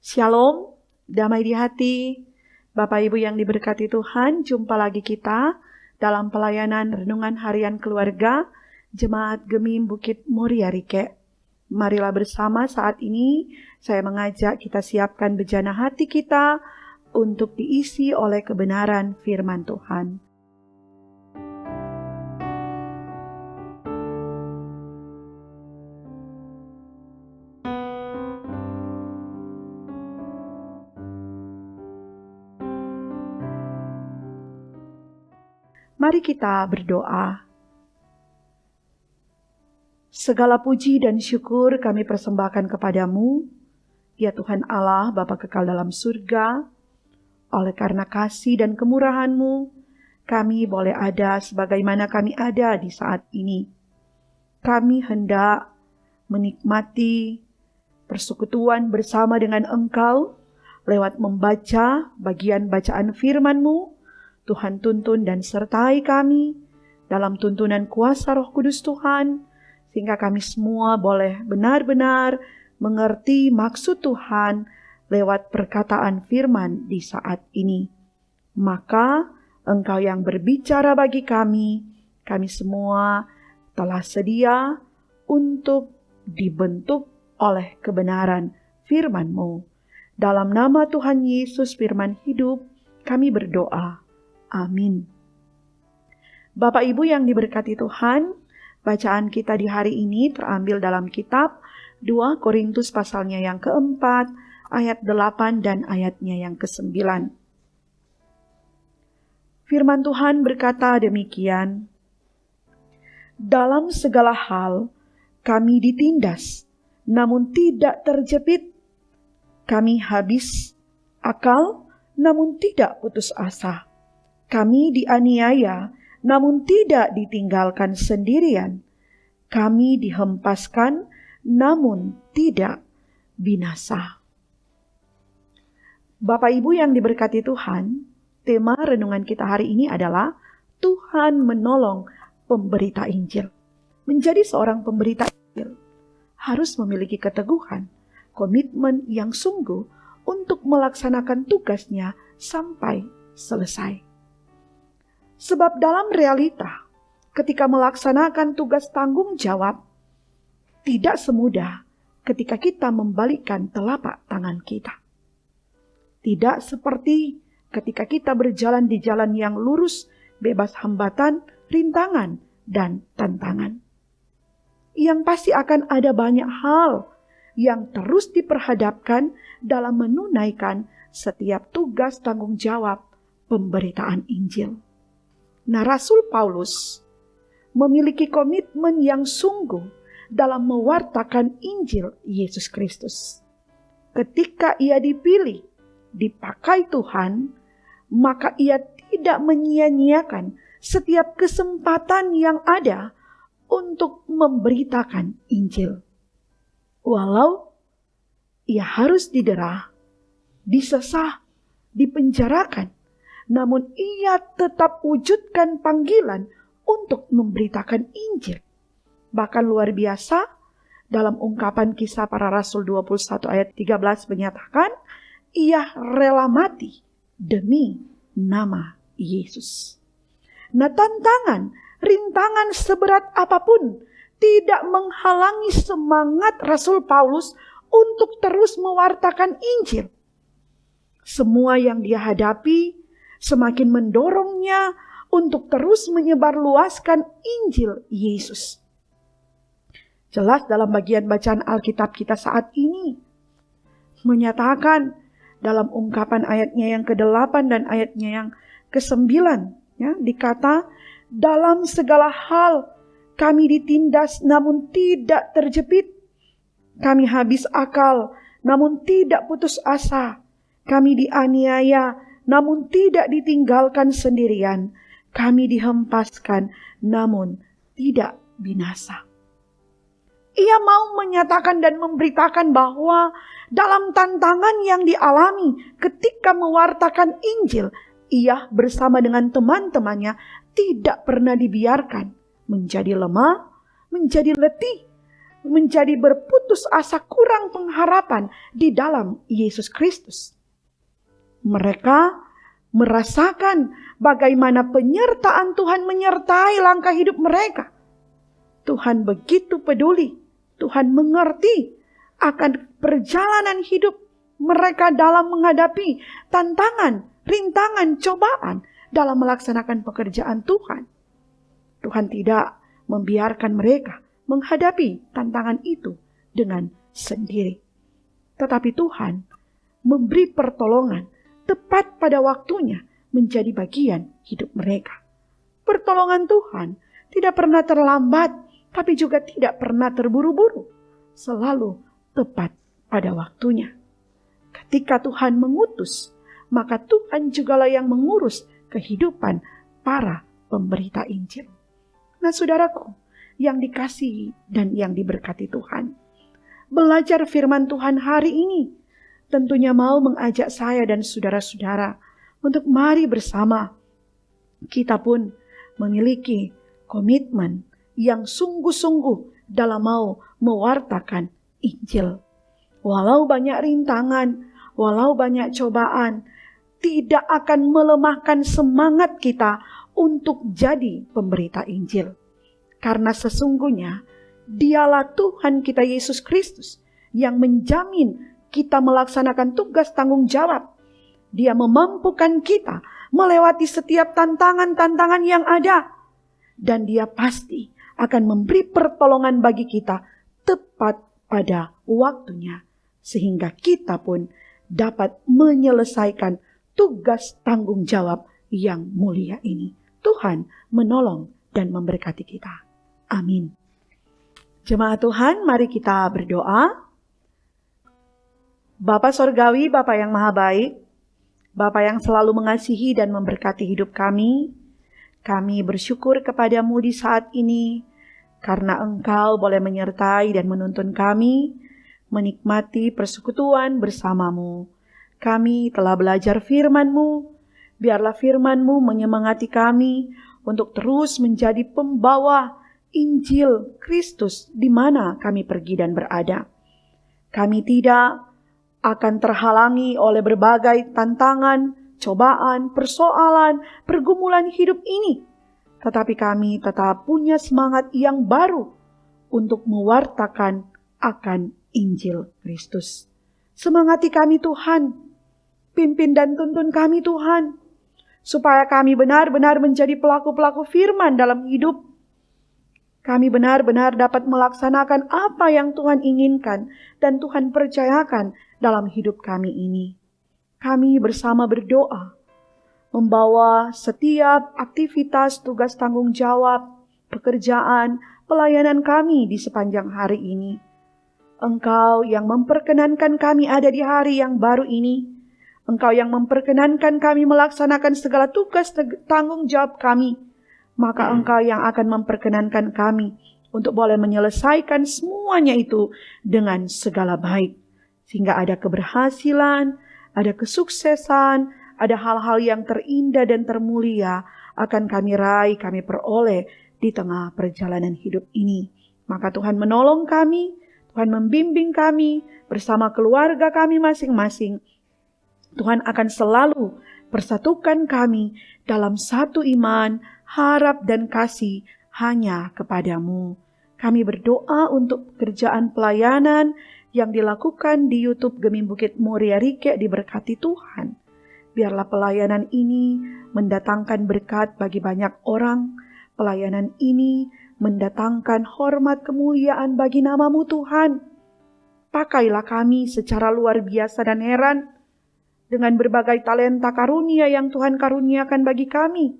Shalom, damai di hati. Bapak Ibu yang diberkati Tuhan, jumpa lagi kita dalam pelayanan Renungan Harian Keluarga Jemaat Gemim Bukit Muria Rike. Marilah bersama saat ini saya mengajak kita siapkan bejana hati kita untuk diisi oleh kebenaran firman Tuhan. Mari kita berdoa. Segala puji dan syukur kami persembahkan kepadamu, ya Tuhan Allah, Bapa kekal dalam surga. Oleh karena kasih dan kemurahan-Mu, kami boleh ada sebagaimana kami ada di saat ini. Kami hendak menikmati persekutuan bersama dengan Engkau lewat membaca bagian bacaan firman-Mu. Tuhan tuntun dan sertai kami dalam tuntunan kuasa Roh Kudus Tuhan, sehingga kami semua boleh benar-benar mengerti maksud Tuhan lewat perkataan firman di saat ini. Maka Engkau yang berbicara bagi kami semua telah sedia untuk dibentuk oleh kebenaran firman-Mu. Dalam nama Tuhan Yesus firman hidup, kami berdoa. Amin. Bapak Ibu yang diberkati Tuhan, bacaan kita di hari ini terambil dalam kitab 2 Korintus pasalnya yang keempat, ayat 8 dan ayatnya yang ke-9. Firman Tuhan berkata demikian, "Dalam segala hal kami ditindas, namun tidak terjepit. Kami habis akal, namun tidak putus asa. Kami dianiaya, namun tidak ditinggalkan sendirian. Kami dihempaskan, namun tidak binasa." Bapak Ibu yang diberkati Tuhan, tema renungan kita hari ini adalah Tuhan menolong pemberita Injil. Menjadi seorang pemberita Injil harus memiliki keteguhan, komitmen yang sungguh untuk melaksanakan tugasnya sampai selesai. Sebab dalam realita, ketika melaksanakan tugas tanggung jawab, tidak semudah ketika kita membalikkan telapak tangan kita. Tidak seperti ketika kita berjalan di jalan yang lurus, bebas hambatan, rintangan, dan tantangan. Yang pasti akan ada banyak hal yang terus diperhadapkan dalam menunaikan setiap tugas tanggung jawab pemberitaan Injil. Nah, Rasul Paulus memiliki komitmen yang sungguh dalam mewartakan Injil Yesus Kristus. Ketika ia dipilih, dipakai Tuhan, maka ia tidak menyia-nyiakan setiap kesempatan yang ada untuk memberitakan Injil. Walau ia harus didera, disesah, dipenjarakan, namun ia tetap wujudkan panggilan untuk memberitakan Injil. Bahkan luar biasa, dalam ungkapan Kisah Para Rasul 21 ayat 13 menyatakan, ia rela mati demi nama Yesus. Nah, tantangan, rintangan seberat apapun tidak menghalangi semangat Rasul Paulus untuk terus mewartakan Injil. Semua yang dia hadapi semakin mendorongnya untuk terus menyebarluaskan Injil Yesus. Jelas dalam bagian bacaan Alkitab kita saat ini menyatakan dalam ungkapan ayatnya yang ke-8 dan ayatnya yang ke-9, ya, dikata, "Dalam segala hal kami ditindas namun tidak terjepit. Kami habis akal namun tidak putus asa. Kami dianiaya namun tidak ditinggalkan sendirian. Kami dihempaskan, namun tidak binasa." Ia mau menyatakan dan memberitakan bahwa dalam tantangan yang dialami ketika mewartakan Injil, ia bersama dengan teman-temannya tidak pernah dibiarkan menjadi lemah, menjadi letih, menjadi berputus asa, kurang pengharapan di dalam Yesus Kristus. Mereka merasakan bagaimana penyertaan Tuhan menyertai langkah hidup mereka. Tuhan begitu peduli, Tuhan mengerti akan perjalanan hidup mereka dalam menghadapi tantangan, rintangan, cobaan dalam melaksanakan pekerjaan Tuhan. Tuhan tidak membiarkan mereka menghadapi tantangan itu dengan sendiri. Tetapi Tuhan memberi pertolongan tepat pada waktunya menjadi bagian hidup mereka. Pertolongan Tuhan tidak pernah terlambat, tapi juga tidak pernah terburu-buru. Selalu tepat pada waktunya. Ketika Tuhan mengutus, maka Tuhan jugalah yang mengurus kehidupan para pemberita Injil. Nah, saudaraku, yang dikasihi dan yang diberkati Tuhan, belajar firman Tuhan hari ini tentunya mau mengajak saya dan saudara-saudara untuk mari bersama kita pun memiliki komitmen yang sungguh-sungguh dalam mau mewartakan Injil. Walau banyak rintangan, walau banyak cobaan, tidak akan melemahkan semangat kita untuk jadi pemberita Injil. Karena sesungguhnya dialah Tuhan kita Yesus Kristus yang menjamin kita melaksanakan tugas tanggung jawab. Dia memampukan kita melewati setiap tantangan-tantangan yang ada. Dan dia pasti akan memberi pertolongan bagi kita tepat pada waktunya. Sehingga kita pun dapat menyelesaikan tugas tanggung jawab yang mulia ini. Tuhan menolong dan memberkati kita. Amin. Jemaat Tuhan, mari kita berdoa. Bapa Sorgawi, Bapa yang Maha Baik, Bapa yang selalu mengasihi dan memberkati hidup kami bersyukur kepadamu di saat ini, karena Engkau boleh menyertai dan menuntun kami, menikmati persekutuan bersamamu. Kami telah belajar firman-Mu, biarlah firman-Mu menyemangati kami untuk terus menjadi pembawa Injil Kristus di mana kami pergi dan berada. Kami tidak akan terhalangi oleh berbagai tantangan, cobaan, persoalan, pergumulan hidup ini. Tetapi kami tetap punya semangat yang baru untuk mewartakan akan Injil Kristus. Semangati kami Tuhan, pimpin dan tuntun kami Tuhan, supaya kami benar-benar menjadi pelaku-pelaku firman dalam hidup. Kami benar-benar dapat melaksanakan apa yang Tuhan inginkan dan Tuhan percayakan dalam hidup kami ini. Kami bersama berdoa, membawa setiap aktivitas, tugas tanggung jawab, pekerjaan, pelayanan kami di sepanjang hari ini. Engkau yang memperkenankan kami ada di hari yang baru ini. Engkau yang memperkenankan kami melaksanakan segala tugas tanggung jawab kami. Maka Engkau yang akan memperkenankan kami untuk boleh menyelesaikan semuanya itu dengan segala baik. Sehingga ada keberhasilan, ada kesuksesan, ada hal-hal yang terindah dan termulia akan kami raih, kami peroleh di tengah perjalanan hidup ini. Maka Tuhan menolong kami, Tuhan membimbing kami bersama keluarga kami masing-masing. Tuhan akan selalu persatukan kami dalam satu iman, harap dan kasih hanya kepadamu. Kami berdoa untuk pekerjaan pelayanan yang dilakukan di YouTube Gemim Bukit Muria Rike diberkati Tuhan. Biarlah pelayanan ini mendatangkan berkat bagi banyak orang. Pelayanan ini mendatangkan hormat kemuliaan bagi nama-Mu Tuhan. Pakailah kami secara luar biasa dan heran dengan berbagai talenta karunia yang Tuhan karuniakan bagi kami.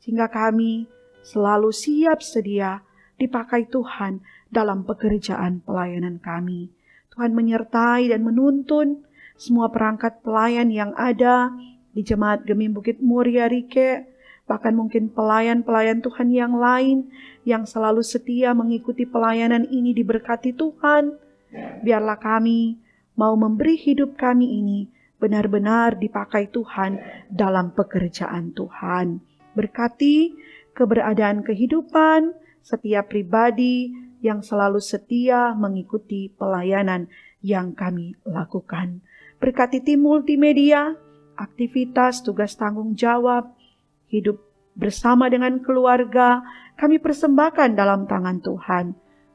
Sehingga kami selalu siap sedia dipakai Tuhan dalam pekerjaan pelayanan kami. Tuhan menyertai dan menuntun semua perangkat pelayan yang ada di Jemaat Gemim Bukit Muria Rike, bahkan mungkin pelayan-pelayan Tuhan yang lain yang selalu setia mengikuti pelayanan ini diberkati Tuhan. Biarlah kami mau memberi hidup kami ini benar-benar dipakai Tuhan dalam pekerjaan Tuhan. Berkati keberadaan kehidupan setiap pribadi yang selalu setia mengikuti pelayanan yang kami lakukan. Berkati tim multimedia, aktivitas, tugas tanggung jawab, hidup bersama dengan keluarga, kami persembahkan dalam tangan Tuhan.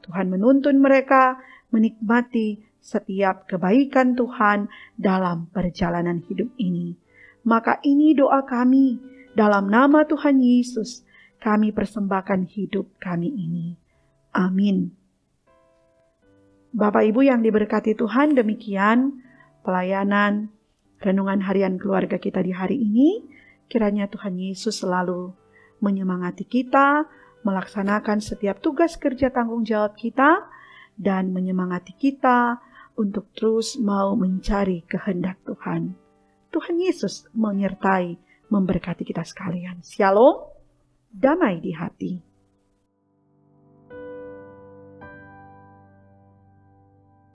Tuhan menuntun mereka menikmati setiap kebaikan Tuhan dalam perjalanan hidup ini. Maka ini doa kami, dalam nama Tuhan Yesus, kami persembahkan hidup kami ini. Amin. Bapak Ibu yang diberkati Tuhan, demikian pelayanan renungan harian keluarga kita di hari ini. Kiranya Tuhan Yesus selalu menyemangati kita, melaksanakan setiap tugas kerja tanggung jawab kita, dan menyemangati kita untuk terus mau mencari kehendak Tuhan. Tuhan Yesus menyertai, memberkati kita sekalian. Shalom, damai di hati.